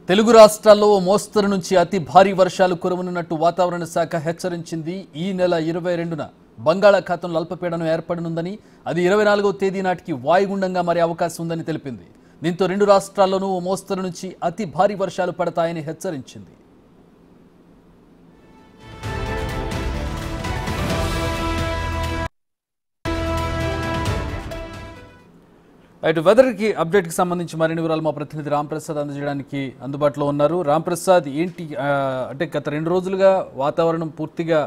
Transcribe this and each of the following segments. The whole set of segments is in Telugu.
తెలుగు రాష్ట్రాల్లో మోస్తరు నుంచి అతి భారీ వర్షాలు కురవనున్నట్టు వాతావరణ శాఖ హెచ్చరించింది. ఈ నెల 22న బంగాళాఖాతంలో అల్పపీడనం ఏర్పడనుందని, అది 24వ తేదీ నాటికి వాయుగుండంగా మారే అవకాశం ఉందని తెలిపింది. దీంతో రెండు రాష్ట్రాల్లోనూ మోస్తరు నుంచి అతి భారీ వర్షాలు పడతాయని హెచ్చరించింది. రైట్, వెదర్కి అప్డేట్కి సంబంధించి మరిన్ని వివరాలు మా ప్రతినిధి రాంప్రసాద్ అందజేయడానికి అందుబాటులో ఉన్నారు. రాంప్రసాద్, ఏంటి అంటే గత 2 రోజులుగా వాతావరణం పూర్తిగా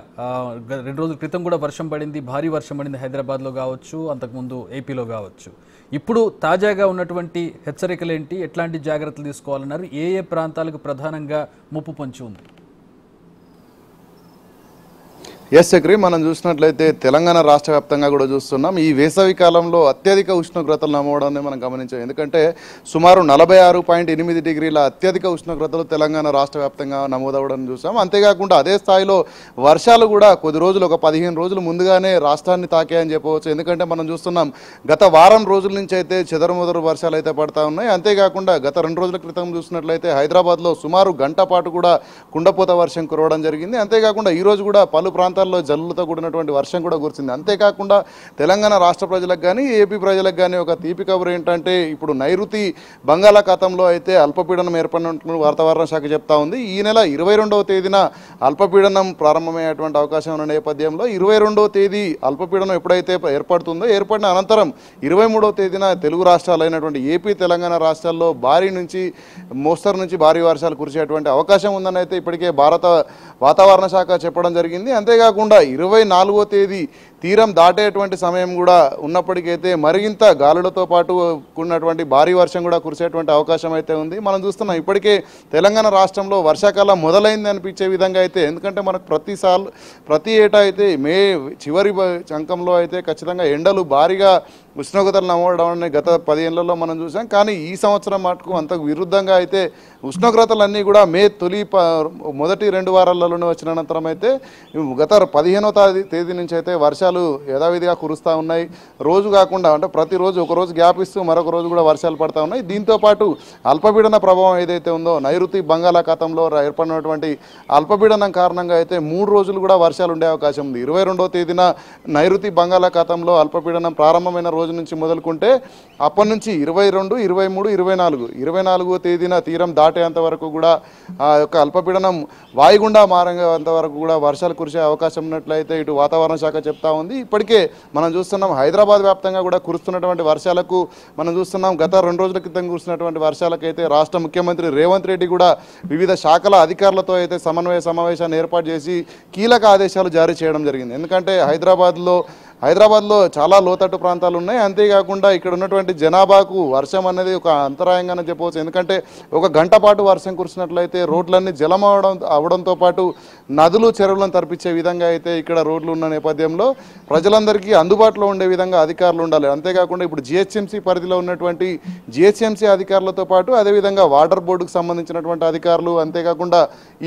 2 రోజుల క్రితం కూడా వర్షం పడింది, భారీ వర్షం పడింది హైదరాబాద్లో కావచ్చు, అంతకుముందు ఏపీలో కావచ్చు. ఇప్పుడు తాజాగా ఉన్నటువంటి హెచ్చరికలు ఏంటి, ఎట్లాంటి జాగ్రత్తలు తీసుకోవాలన్నారు, ఏ ఏ ప్రాంతాలకు ప్రధానంగా ముప్పు పొంచి ఉంది? ఎస్ చక్రి, మనం చూసినట్లయితే తెలంగాణ రాష్ట్ర వ్యాప్తంగా కూడా చూస్తున్నాం. ఈ వేసవి కాలంలో అత్యధిక ఉష్ణోగ్రతలు నమోదాన్ని మనం గమనించాం. ఎందుకంటే సుమారు 46.8 డిగ్రీల అత్యధిక ఉష్ణోగ్రతలు తెలంగాణ రాష్ట్ర వ్యాప్తంగా నమోదవడం చూసాం. అంతేకాకుండా అదే స్థాయిలో వర్షాలు కూడా కొద్ది రోజులు, ఒక 15 రోజులు ముందుగానే రాష్ట్రాన్ని తాకాయని చెప్పవచ్చు. ఎందుకంటే మనం చూస్తున్నాం, గత వారం రోజుల నుంచి అయితే చెదరుమొదరు వర్షాలు అయితే పడతా ఉన్నాయి. అంతేకాకుండా గత 2 రోజుల క్రితం చూసినట్లయితే హైదరాబాద్లో సుమారు గంట పాటు కూడా కుండపోత వర్షం కురవడం జరిగింది. అంతేకాకుండా ఈరోజు కూడా పలు ప్రాంతాల్లో జల్లులతో కూడినటువంటి వర్షం కూడా కురిసింది. అంతేకాకుండా తెలంగాణ రాష్ట్ర ప్రజలకు కానీ ఏపీ ప్రజలకు కానీ ఒక తీపి కబురు ఏంటంటే, ఇప్పుడు నైరుతి బంగాళాఖాతంలో అయితే అల్పపీడనం ఏర్పడినట్లు వాతావరణ శాఖ చెప్తా ఉంది. ఈ నెల 22వ తేదీన అల్పపీడనం ప్రారంభమయ్యేటువంటి అవకాశం ఉన్న నేపథ్యంలో 22వ తేదీ అల్పపీడనం ఎప్పుడైతే ఏర్పడుతుందో, ఏర్పడిన అనంతరం 23వ తేదీన తెలుగు రాష్ట్రాలు అయినటువంటి ఏపీ తెలంగాణ రాష్ట్రాల్లో భారీ నుంచి మోస్తరు నుంచి భారీ వర్షాలు కురిసేటువంటి అవకాశం ఉందని అయితే ఇప్పటికే భారత వాతావరణ శాఖ చెప్పడం జరిగింది. అంతేకాకుండా 24వ తేదీ తీరం దాటేటువంటి సమయం కూడా ఉన్నప్పటికైతే మరింత గాలులతో పాటు కూడినటువంటి భారీ వర్షం కూడా కురిసేటువంటి అవకాశం అయితే ఉంది. మనం చూస్తున్నాం ఇప్పటికే తెలంగాణ రాష్ట్రంలో వర్షాకాలం మొదలైంది అనిపించే విధంగా అయితే, ఎందుకంటే మనకు ప్రతి ఏటా అయితే మే చివరి అంకంలో అయితే ఖచ్చితంగా ఎండలు భారీగా ఉష్ణోగ్రతలు నమోదవడాన్ని గత 10 ఏళ్లలో మనం చూసాం. కానీ ఈ సంవత్సరం మటుకు అంతకు విరుద్ధంగా అయితే ఉష్ణోగ్రతలన్నీ కూడా మే మొదటి 2 వారాలలోనే వచ్చిన అనంతరం అయితే గత 15వ తేదీ నుంచి అయితే వర్షాలు యథావిధిగా కురుస్తూ ఉన్నాయి. రోజు కాకుండా అంటే ప్రతిరోజు ఒకరోజు గ్యాప్ ఇస్తూ మరొక రోజు కూడా వర్షాలు పడుతూ ఉన్నాయి. దీంతోపాటు అల్పపీడన ప్రభావం ఏదైతే ఉందో, నైరుతి బంగాళాఖాతంలో ఏర్పడినటువంటి అల్పపీడనం కారణంగా అయితే 3 రోజులు కూడా వర్షాలు ఉండే అవకాశం ఉంది. 22వ తేదీన నైరుతి బంగాళాఖాతంలో అల్పపీడనం ప్రారంభమైన రోజు నుంచి మొదలుకుంటే అప్పటి నుంచి 22, 23, 24వ తేదీన తీరం దాటేంత వరకు కూడా ఆ యొక్క అల్పపీడనం వాయుగుండా మారేంత వరకు కూడా వర్షాలు కురిసే అవకాశం ఉన్నట్లయితే ఇటు వాతావరణ శాఖ చెప్తా ఉంది. ఇప్పటికే మనం చూస్తున్నాం హైదరాబాద్ వ్యాప్తంగా కూడా కురుస్తున్నటువంటి వర్షాలకు మనం చూస్తున్నాం. గత 2 రోజుల క్రితం కురిసినటువంటి వర్షాలకైతే రాష్ట్ర ముఖ్యమంత్రి రేవంత్ రెడ్డి కూడా వివిధ శాఖల అధికారులతో అయితే సమన్వయ సమావేశాన్ని ఏర్పాటు చేసి కీలక ఆదేశాలు జారీ చేయడం జరిగింది. ఎందుకంటే హైదరాబాద్లో చాలా లోతట్టు ప్రాంతాలు ఉన్నాయి. అంతేకాకుండా ఇక్కడ ఉన్నటువంటి జనాభాకు వర్షం అనేది ఒక అంతరాయంగానే చెప్పవచ్చు. ఎందుకంటే ఒక గంట పాటు వర్షం కురిసినట్లయితే రోడ్లన్నీ జలం అవడంతో పాటు నదులు చెరువులను తరపించే విధంగా అయితే ఇక్కడ రోడ్లు ఉన్న నేపథ్యంలో ప్రజలందరికీ అందుబాటులో ఉండే విధంగా అధికారులు ఉండాలి. అంతేకాకుండా ఇప్పుడు జిహెచ్ఎంసీ పరిధిలో ఉన్నటువంటి జిహెచ్ఎంసీ అధికారులతో పాటు అదేవిధంగా వాటర్ బోర్డుకు సంబంధించినటువంటి అధికారులు, అంతేకాకుండా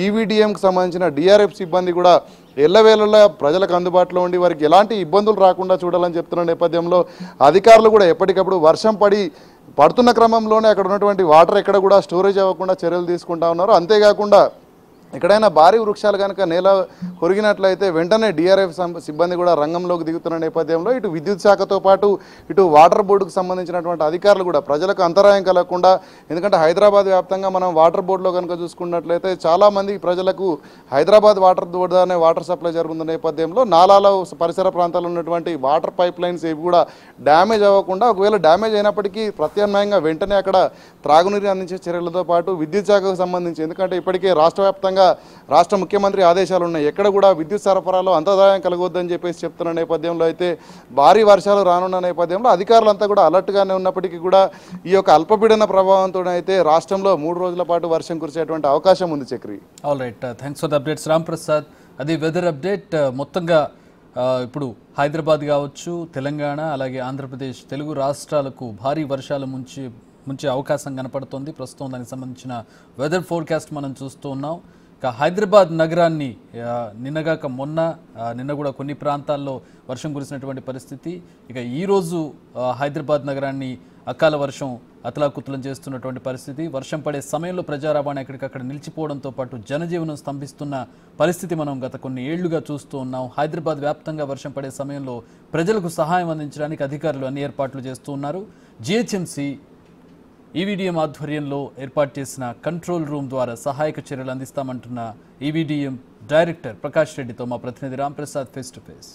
ఈవీడీఎంకి సంబంధించిన డిఆర్ఎఫ్ సిబ్బంది కూడా ఎల్లవేళలా ప్రజలకు అందుబాటులో ఉండి వారికి ఎలాంటి ఇబ్బందులు రాకుండా చూడాలని చెప్తున్న నేపథ్యంలో అధికారులు కూడా ఎప్పటికప్పుడు వర్షం పడుతున్న క్రమంలోనే అక్కడ ఉన్నటువంటి వాటర్ ఎక్కడ కూడా స్టోరేజ్ అవ్వకుండా చర్యలు తీసుకుంటా ఉన్నారు. అంతేకాకుండా ఎక్కడైనా భారీ వృక్షాలు కనుక నేల కొరిగినట్లయితే వెంటనే డిఆర్ఎఫ్ సిబ్బంది కూడా రంగంలోకి దిగుతున్న నేపథ్యంలో ఇటు విద్యుత్ శాఖతో పాటు ఇటు వాటర్ బోర్డుకు సంబంధించినటువంటి అధికారులు కూడా ప్రజలకు అంతరాయం కలగకుండా, ఎందుకంటే హైదరాబాద్ వ్యాప్తంగా మనం వాటర్ బోర్డులో కనుక చూసుకున్నట్లయితే చాలామంది ప్రజలకు హైదరాబాద్ వాటర్ బోర్డు అనే వాటర్ సప్లై జరుగుతున్న నేపథ్యంలో నాలాల పరిసర ప్రాంతాల్లో ఉన్నటువంటి వాటర్ పైప్ లైన్స్ ఇవి కూడా డ్యామేజ్ అవ్వకుండా, ఒకవేళ డ్యామేజ్ అయినప్పటికీ ప్రత్యామ్నాయంగా వెంటనే అక్కడ త్రాగునీరు అందించే చర్యలతో పాటు విద్యుత్ శాఖకు సంబంధించి, ఎందుకంటే ఇప్పటికే రాష్ట్ర వ్యాప్తంగా రాష్ట్ర ముఖ్యమంత్రి ఆదేశాలు ఉన్నాయి, ఎక్కడ కూడా విద్యుత్ సరఫరాలో అంతరాయం కలగొద్దని చెప్పేసి చెప్తున్న నేపథ్యంలో అయితే భారీ వర్షాలు రానున్న నేపథ్యంలో అధికారులంతా కూడా అలర్ట్గానే ఉన్నప్పటికీ కూడా ఈ యొక్క అల్పపీడన ప్రభావంతో అయితే రాష్ట్రంలో 3 రోజుల పాటు వర్షం కురిసేటువంటి అవకాశం ఉంది. Chakri, all right, thanks for the updates Ramprasad. అది వెదర్ అప్డేట్. మొత్తంగా ఇప్పుడు హైదరాబాద్ కావచ్చు, తెలంగాణ అలాగే ఆంధ్రప్రదేశ్ తెలుగు రాష్ట్రాలకు భారీ వర్షాలు ముంచే అవకాశం కనపడుతోంది. ప్రస్తుతం దానికి సంబంధించిన వెదర్ ఫోర్కాస్ట్ మనం చూస్తూ ఉన్నాం. హైదరాబాద్ నగరాన్ని నిన్న కూడా కొన్ని ప్రాంతాల్లో వర్షం కురిసినటువంటి పరిస్థితి. ఇక ఈరోజు హైదరాబాద్ నగరాన్ని అకాల వర్షం అతలాకుతలం చేస్తున్నటువంటి పరిస్థితి. వర్షం పడే సమయంలో ప్రజా రవాణా ఎక్కడికక్కడ నిలిచిపోవడంతో పాటు జనజీవనం స్తంభిస్తున్న పరిస్థితి మనం గత కొన్ని ఏళ్లుగా చూస్తూ ఉన్నాం. హైదరాబాద్ వ్యాప్తంగా వర్షం పడే సమయంలో ప్రజలకు సహాయం అందించడానికి అధికారులు అన్ని ఏర్పాట్లు చేస్తూ ఉన్నారు. జిహెచ్ఎంసీ ఈవీడీఎం ఆధ్వర్యంలో ఏర్పాటు చేసిన కంట్రోల్ రూమ్ ద్వారా సహాయక చర్యలు అందిస్తామంటున్న ఈవీడీఎం డైరెక్టర్ ప్రకాష్ రెడ్డితో మా ప్రతినిధి రాంప్రసాద్ ఫేస్ టు ఫేస్.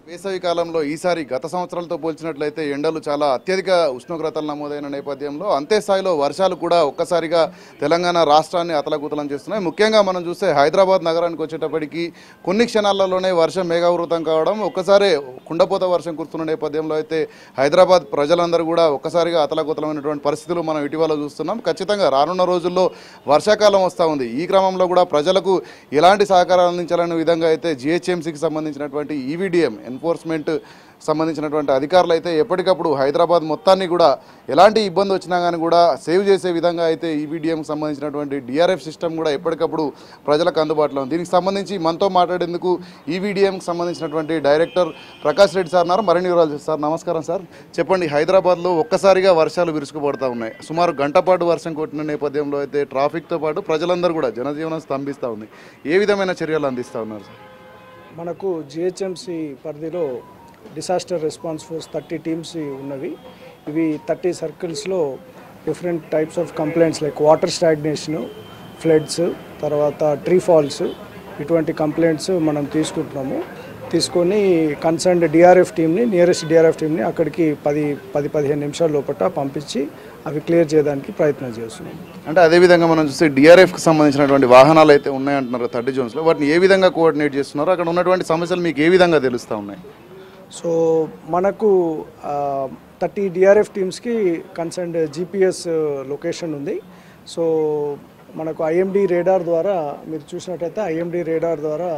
వేసవి కాలంలో ఈసారి గత సంవత్సరాలతో పోల్చినట్లయితే ఎండలు చాలా అత్యధిక ఉష్ణోగ్రతలు నమోదైన నేపథ్యంలో అంతే స్థాయిలో వర్షాలు కూడా ఒక్కసారిగా తెలంగాణ రాష్ట్రాన్ని అతలాకుతలం చేస్తున్నాయి. ముఖ్యంగా మనం చూస్తే హైదరాబాద్ నగరానికి వచ్చేటప్పటికి కొన్ని క్షణాలలోనే వర్షం మేఘావృతం కావడం, ఒక్కసారి కుండపోత వర్షం కురుస్తున్న నేపథ్యంలో అయితే హైదరాబాద్ ప్రజలందరూ కూడా ఒక్కసారిగా అతలాకుతలమైనటువంటి పరిస్థితులు మనం ఇటీవల చూస్తున్నాం. ఖచ్చితంగా రానున్న రోజుల్లో వర్షాకాలం వస్తూ ఉంది. ఈ క్రమంలో కూడా ప్రజలకు ఎలాంటి సహకారాలు అందించాలనే విధంగా అయితే జిహెచ్ఎంసీకి సంబంధించినటువంటి ఈవీడీఎం ఎన్ఫోర్స్మెంట్ సంబంధించినటువంటి అధికారులు అయితే ఎప్పటికప్పుడు హైదరాబాద్ మొత్తాన్ని కూడా ఎలాంటి ఇబ్బంది వచ్చినా కానీ కూడా సేవ్ చేసే విధంగా అయితే ఈవీడీఎంకి సంబంధించినటువంటి డిఆర్ఎఫ్ సిస్టమ్ కూడా ఎప్పటికప్పుడు ప్రజలకు అందుబాటులో ఉంది. దీనికి సంబంధించి మనతో మాట్లాడేందుకు ఈవీడీఎంకి సంబంధించినటువంటి డైరెక్టర్ ప్రకాష్ రెడ్డి సార్ ఉన్నారు. మరిన్ని వివరాలు సార్. నమస్కారం సార్. చెప్పండి, హైదరాబాద్లో ఒక్కసారిగా వర్షాలు విరుచుకుపడతా ఉన్నాయి. సుమారు గంట పాటు వర్షం కొట్టిన నేపథ్యంలో అయితే ట్రాఫిక్తో పాటు ప్రజలందరూ కూడా జనజీవనం స్తంభిస్తూ ఉంది. ఏ విధమైన చర్యలు అందిస్తూ ఉన్నారు సార్? మనకు జిహెచ్ఎంసీ పరిధిలో డిసాస్టర్ రెస్పాన్స్ ఫోర్స్ 30 టీమ్స్ ఉన్నవి. ఇవి 30 సర్కిల్స్లో different types of complaints like water stagnation, floods, తర్వాత ట్రీ ఫాల్స్, ఇటువంటి కంప్లైంట్స్ మనం తీసుకుంటున్నాము. తీసుకొని కన్సర్న్డ్ డిఆర్ఎఫ్ టీమ్ని, నియరెస్ట్ డిఆర్ఎఫ్ టీమ్ని అక్కడికి 10-15 నిమిషాల లోపల పంపించి అవి క్లియర్ చేయడానికి ప్రయత్నం చేస్తున్నాం. అంటే అదేవిధంగా మనం చూస్తే డిఆర్ఎఫ్కి సంబంధించినటువంటి వాహనాలు అయితే ఉన్నాయంటున్నారు 30 జోన్స్లో. వాటిని ఏ విధంగా కోఆర్డినేట్ చేస్తున్నారు? అక్కడ ఉన్నటువంటి సమస్యలు మీకు ఏ విధంగా తెలుస్తూ ఉన్నాయి? సో మనకు 30 డిఆర్ఎఫ్ టీమ్స్కి కన్సర్న్డ్ జీపీఎస్ లొకేషన్ ఉంది. సో మనకు ఐఎండి రేడార్ ద్వారా మీరు చూసినట్టయితే ఐఎండి రేడార్ ద్వారా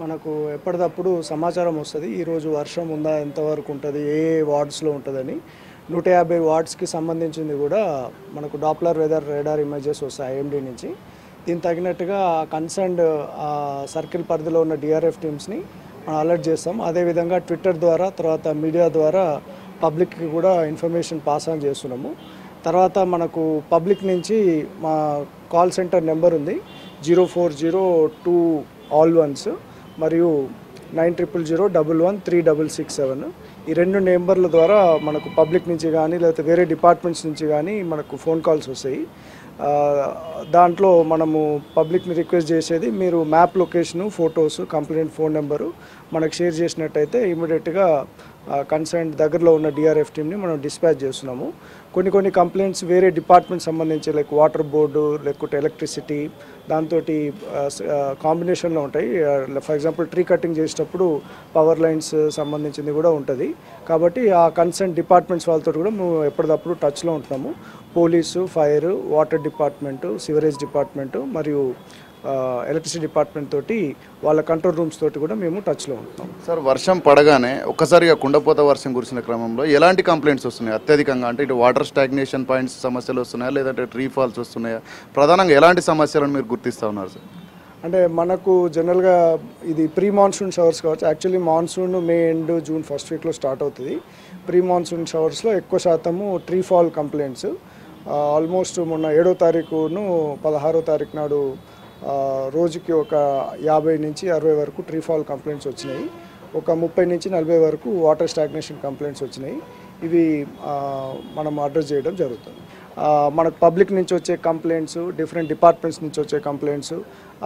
మనకు ఎప్పటికప్పుడు సమాచారం వస్తుంది. ఈరోజు వర్షం ఉందా, ఎంతవరకు ఉంటుంది, ఏ వార్డ్స్లో ఉంటుందని. 150 వార్డ్స్కి సంబంధించింది కూడా మనకు డాప్లర్ వెదర్ రేడార్ ఇమేజెస్ వస్తాయి ఐఎండి నుంచి. దీనికి తగినట్టుగా కన్సర్న్డ్ సర్కిల్ పరిధిలో ఉన్న డిఆర్ఎఫ్ టీమ్స్ని మనం అలర్ట్ చేస్తాం. అదేవిధంగా ట్విట్టర్ ద్వారా, తర్వాత మీడియా ద్వారా పబ్లిక్కి కూడా ఇన్ఫర్మేషన్ పాస్ ఆన్ చేస్తున్నాము. తర్వాత మనకు పబ్లిక్ నుంచి మా కాల్ సెంటర్ నెంబర్ ఉంది 040-2 ఆల్ వన్స్ మరియు 9000113667. ఈ 2 నెంబర్ల ద్వారా మనకు పబ్లిక్ నుంచి కానీ లేకపోతే వేరే డిపార్ట్మెంట్స్ నుంచి కానీ మనకు ఫోన్ కాల్స్ వస్తాయి. దాంట్లో మనము పబ్లిక్ని రిక్వెస్ట్ చేసేది, మీరు map location, photos, complaint phone number మనకు షేర్ చేసినట్టయితే ఇమీడియట్గా కన్సర్న్ దగ్గరలో ఉన్న డిఆర్ఎఫ్ టీమ్ని మనం డిస్పాచ్ చేస్తున్నాము. కొన్ని కంప్లైంట్స్ వేరే డిపార్ట్మెంట్ సంబంధించి లైక్ వాటర్ బోర్డు, లేకపోతే ఎలక్ట్రిసిటీ, దాంతో కాంబినేషన్లో ఉంటాయి. ఫర్ ఎగ్జాంపుల్ ట్రీ కటింగ్ చేసేటప్పుడు పవర్ లైన్స్ సంబంధించింది కూడా ఉంటుంది. కాబట్టి ఆ కన్సర్న్ డిపార్ట్మెంట్స్ వాళ్ళతో కూడా మేము ఎప్పటికప్పుడు టచ్లో ఉంటున్నాము. Police, fire, water department, sewerage department మరియు ఎలక్ట్రిసిటీ డిపార్ట్మెంట్ తోటి, వాళ్ళ కంట్రోల్ రూమ్స్ తోటి కూడా మేము టచ్లో ఉంటున్నాం. సార్, వర్షం పడగానే ఒక్కసారిగా కుండపోత వర్షం కురిసిన క్రమంలో ఎలాంటి కంప్లైంట్స్ వస్తున్నాయి అత్యధికంగా? అంటే ఇటు వాటర్ స్టాగ్నేషన్ పాయింట్స్ సమస్యలు వస్తున్నాయా, లేదంటే ట్రీ ఫాల్స్ వస్తున్నాయా? ప్రధానంగా ఎలాంటి సమస్యలను మీరు గుర్తిస్తూ ఉన్నారు సార్? అంటే మనకు జనరల్గా ఇది ప్రీ మాన్సూన్ షవర్స్ కావచ్చు. యాక్చువల్లీ మాన్సూన్ మే ఎండ్, జూన్ ఫస్ట్ వీక్లో స్టార్ట్ అవుతుంది. ప్రీ మాన్సూన్ షవర్స్లో ఎక్కువ శాతము ట్రీ ఫాల్ కంప్లైంట్స్. ఆల్మోస్ట్ మొన్న 7వ తారీఖును 16వ తారీఖు నాడు రోజుకి ఒక 50 నుంచి 60 వరకు ట్రీ ఫాల్ కంప్లైంట్స్ వచ్చినాయి. ఒక 30 నుంచి 40 వరకు వాటర్ స్టాగ్నేషన్ కంప్లైంట్స్ వచ్చినాయి. ఇవి మనం అడ్రస్ చేయడం జరుగుతుంది. మనకు పబ్లిక్ నుంచి వచ్చే కంప్లైంట్స్, డిఫరెంట్ డిపార్ట్మెంట్స్ నుంచి వచ్చే కంప్లైంట్స్,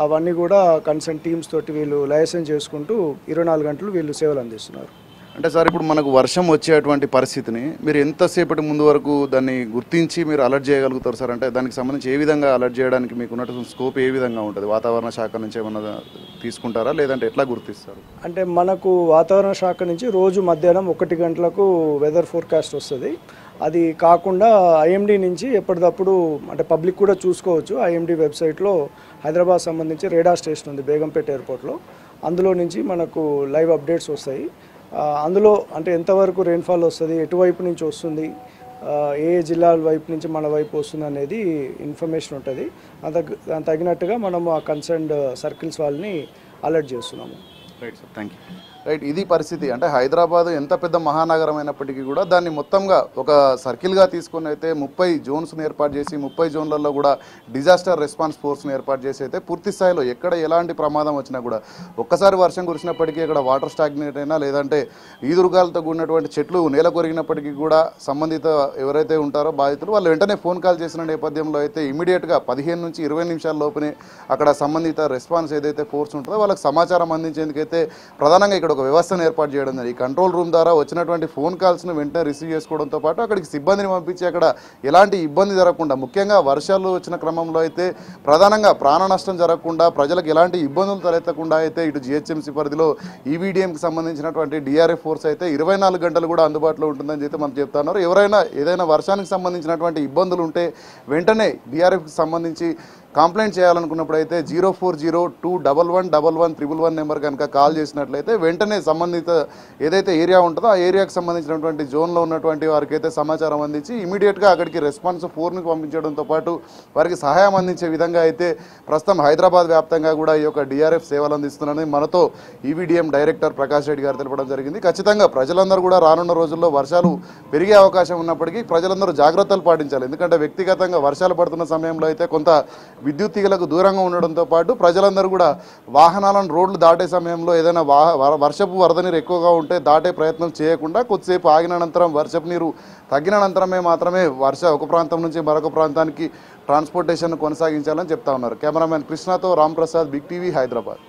అవన్నీ కూడా కన్సర్న్ టీమ్స్ తోటి వీళ్ళు లైసెన్స్ చేసుకుంటూ 24 గంటలు వీళ్ళు సేవలు అందిస్తున్నారు. అంటే సార్, ఇప్పుడు మనకు వర్షం వచ్చేటువంటి పరిస్థితిని మీరు ఎంతసేపటి ముందు వరకు దాన్ని గుర్తించి మీరు అలర్ట్ చేయగలుగుతారు సార్? అంటే దానికి సంబంధించి ఏ విధంగా అలర్ట్ చేయడానికి మీకు ఉన్నటువంటి స్కోప్ ఏ విధంగా ఉంటుంది? వాతావరణ శాఖ నుంచి ఏమన్నా తీసుకుంటారా, లేదంటే ఎట్లా గుర్తిస్తారు? అంటే మనకు వాతావరణ శాఖ నుంచి రోజు మధ్యాహ్నం 1 గంటలకు వెదర్ ఫోర్కాస్ట్ వస్తుంది. అది కాకుండా ఐఎండి నుంచి ఎప్పటికప్పుడు, అంటే పబ్లిక్ కూడా చూసుకోవచ్చు, ఐఎండి వెబ్సైట్లో హైదరాబాద్ సంబంధించి రేడార్ స్టేషన్ ఉంది బేగంపేట ఎయిర్పోర్ట్లో. అందులో నుంచి మనకు లైవ్ అప్డేట్స్ వస్తాయి. అందులో అంటే ఎంతవరకు రెయిన్ఫాల్ వస్తుంది, ఎటువైపు నుంచి వస్తుంది, ఏ జిల్లాల వైపు నుంచి మన వైపు వస్తుంది అనేది ఇన్ఫర్మేషన్ ఉంటుంది. దానికి తగినట్టుగా మనము ఆ కన్సర్న్డ్ సర్కిల్స్ వాళ్ళని అలర్ట్ చేస్తున్నాము. Right sir, thank you. Right, ఇది పరిస్థితి. అంటే హైదరాబాద్ ఎంత పెద్ద మహానగరం అయినప్పటికీ కూడా దాన్ని మొత్తంగా ఒక సర్కిల్గా తీసుకొని అయితే 30 జోన్స్ని ఏర్పాటు చేసి 30 జోన్లలో కూడా డిజాస్టర్ రెస్పాన్స్ ఫోర్స్ని ఏర్పాటు చేసి అయితే పూర్తి స్థాయిలో ఎక్కడ ఎలాంటి ప్రమాదం వచ్చినా కూడా ఒక్కసారి వర్షం కురిసినప్పటికీ అక్కడ వాటర్ స్టాగ్నేట్ అయినా లేదంటే ఈదురుగాలతో కూడినటువంటి చెట్లు నేల కొరిగినప్పటికీ కూడా సంబంధిత ఎవరైతే ఉంటారో బాధితులు వాళ్ళు వెంటనే ఫోన్ కాల్ చేసిన నేపథ్యంలో అయితే ఇమీడియట్గా 15 నుంచి 20 నిమిషాల లోపునే అక్కడ సంబంధిత రెస్పాన్స్ ఏదైతే ఫోర్స్ ఉంటుందో వాళ్ళకి సమాచారం అందించేందుకైతే ప్రధానంగా ఇక్కడ ఒక వ్యవస్థను ఏర్పాటు చేయడం జరిగింది. ఈ కంట్రోల్ రూమ్ ద్వారా వచ్చినటువంటి ఫోన్ కాల్స్ను వెంటనే రిసీవ్ చేసుకోవడంతో పాటు అక్కడికి సిబ్బందిని పంపించి అక్కడ ఎలాంటి ఇబ్బంది జరగకుండా, ముఖ్యంగా వర్షాలు వచ్చిన క్రమంలో అయితే ప్రధానంగా ప్రాణ నష్టం జరగకుండా ప్రజలకు ఎలాంటి ఇబ్బందులు తలెత్తకుండా అయితే ఇటు జిహెచ్ఎంసీ పరిధిలో ఈవీడీఎంకి సంబంధించినటువంటి డిఆర్ఎఫ్ ఫోర్స్ అయితే 24 గంటలు కూడా అందుబాటులో ఉంటుందని అయితే మనం చెప్తున్నారు. ఎవరైనా ఏదైనా వర్షానికి సంబంధించినటువంటి ఇబ్బందులు ఉంటే వెంటనే డిఆర్ఎఫ్కి సంబంధించి కంప్లైంట్ చేయాలనుకున్నప్పుడు అయితే 04021111111 నెంబర్ కనుక కాల్ చేసినట్లయితే వెంటనే సంబంధిత ఏదైతే ఏరియా ఉంటుందో ఆ ఏరియాకి సంబంధించినటువంటి జోన్లో ఉన్నటువంటి వారికి అయితే సమాచారం అందించి ఇమీడియట్గా అక్కడికి రెస్పాన్స్ ఫోర్ని పంపించడంతో పాటు వారికి సహాయం అందించే విధంగా అయితే ప్రస్తుతం హైదరాబాద్ వ్యాప్తంగా కూడా ఈ యొక్క డిఆర్ఎఫ్ సేవలు అందిస్తున్నారని మనతో ఈవీడీఎం డైరెక్టర్ ప్రకాష్ రెడ్డి గారు తెలపడం జరిగింది. ఖచ్చితంగా ప్రజలందరూ కూడా రానున్న రోజుల్లో వర్షాలు పెరిగే అవకాశం ఉన్నప్పటికీ ప్రజలందరూ జాగ్రత్తలు పాటించాలి. ఎందుకంటే వ్యక్తిగతంగా వర్షాలు పడుతున్న సమయంలో అయితే కొంత విద్యుత్ తీగలకు దూరంగా ఉండడంతో పాటు ప్రజలందరూ కూడా వాహనాలను రోడ్లు దాటే సమయంలో ఏదైనా వర్షపు వరద నీరు ఎక్కువగా ఉంటే దాటే ప్రయత్నం చేయకుండా కొద్దిసేపు ఆగిన అనంతరం వర్షపు నీరు తగ్గిన అనంతరమే మాత్రమే ఒక ప్రాంతం నుంచి మరొక ప్రాంతానికి ట్రాన్స్పోర్టేషన్ కొనసాగించాలని చెప్తా ఉన్నారు. కెమెరామెన్ కృష్ణతో రామ్ ప్రసాద్, బిగ్ టీవీ, హైదరాబాద్.